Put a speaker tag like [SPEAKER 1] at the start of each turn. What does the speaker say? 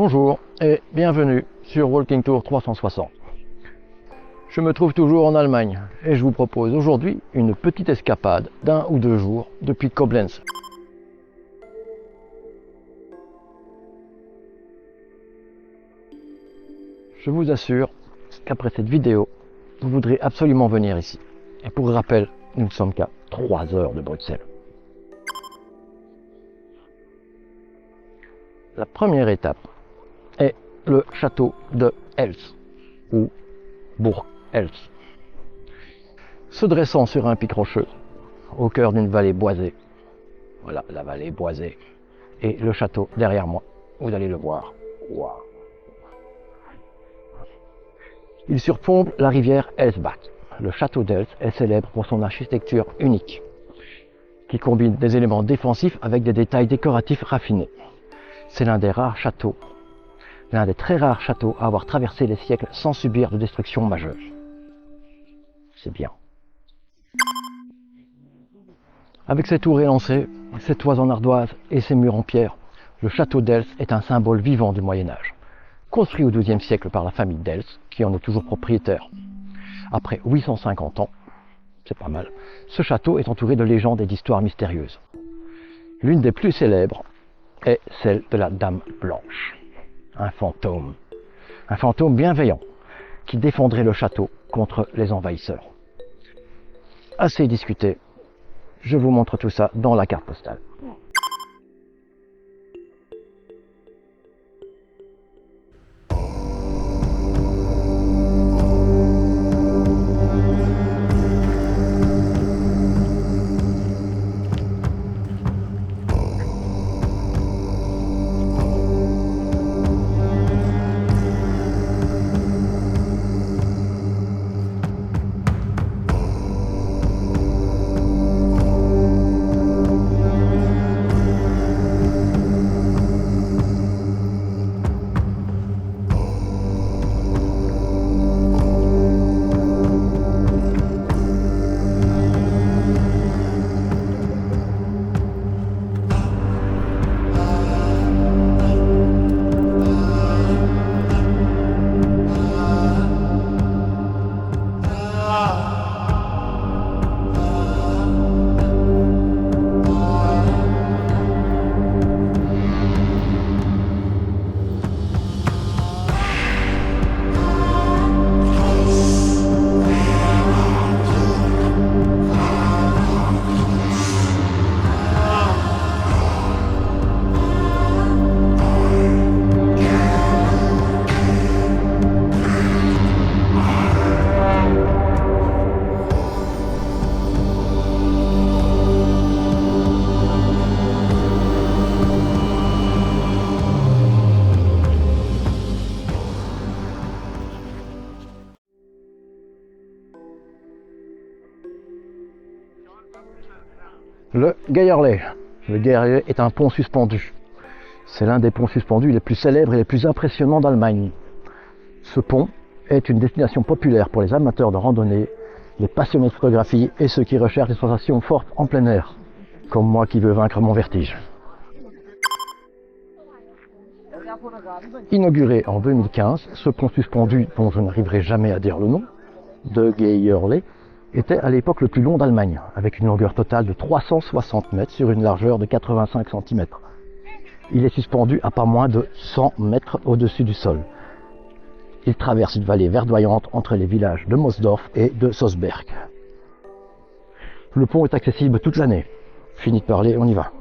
[SPEAKER 1] Bonjour et bienvenue sur Walking Tour 360. Je me trouve toujours en Allemagne et je vous propose aujourd'hui une petite escapade d'1 ou 2 jours depuis Koblenz. Je vous assure qu'après cette vidéo, vous voudrez absolument venir ici. Et pour rappel, nous ne sommes qu'à 3 heures de Bruxelles. La première étape est le château de Elst, ou Burg Elst. Se dressant sur un pic rocheux, au cœur d'une vallée boisée. Voilà, la vallée boisée. Et le château derrière moi, vous allez le voir. Wow. Il surplombe la rivière Elsbach. Le château d'Elst est célèbre pour son architecture unique, qui combine des éléments défensifs avec des détails décoratifs raffinés. C'est l'un des très rares châteaux à avoir traversé les siècles sans subir de destruction majeure. C'est bien. Avec ses tours élancées, ses toits en ardoise et ses murs en pierre, le château d'Elst est un symbole vivant du Moyen-Âge. Construit au XIIe siècle par la famille d'Elst, qui en est toujours propriétaire. Après 850 ans, c'est pas mal, ce château est entouré de légendes et d'histoires mystérieuses. L'une des plus célèbres est celle de la Dame Blanche, un fantôme bienveillant qui défendrait le château contre les envahisseurs. Assez discuté, je vous montre tout ça dans la carte postale. Le Geierle. Le Geierle est un pont suspendu. C'est l'un des ponts suspendus les plus célèbres et les plus impressionnants d'Allemagne. Ce pont est une destination populaire pour les amateurs de randonnée, les passionnés de photographie et ceux qui recherchent des sensations fortes en plein air, comme moi qui veux vaincre mon vertige. Inauguré en 2015, ce pont suspendu, dont je n'arriverai jamais à dire le nom, de Geierle, était à l'époque le plus long d'Allemagne, avec une longueur totale de 360 mètres sur une largeur de 85 cm. Il est suspendu à pas moins de 100 mètres au-dessus du sol. Il traverse une vallée verdoyante entre les villages de Moosdorf et de Sosberg. Le pont est accessible toute l'année. Fini de parler, on y va.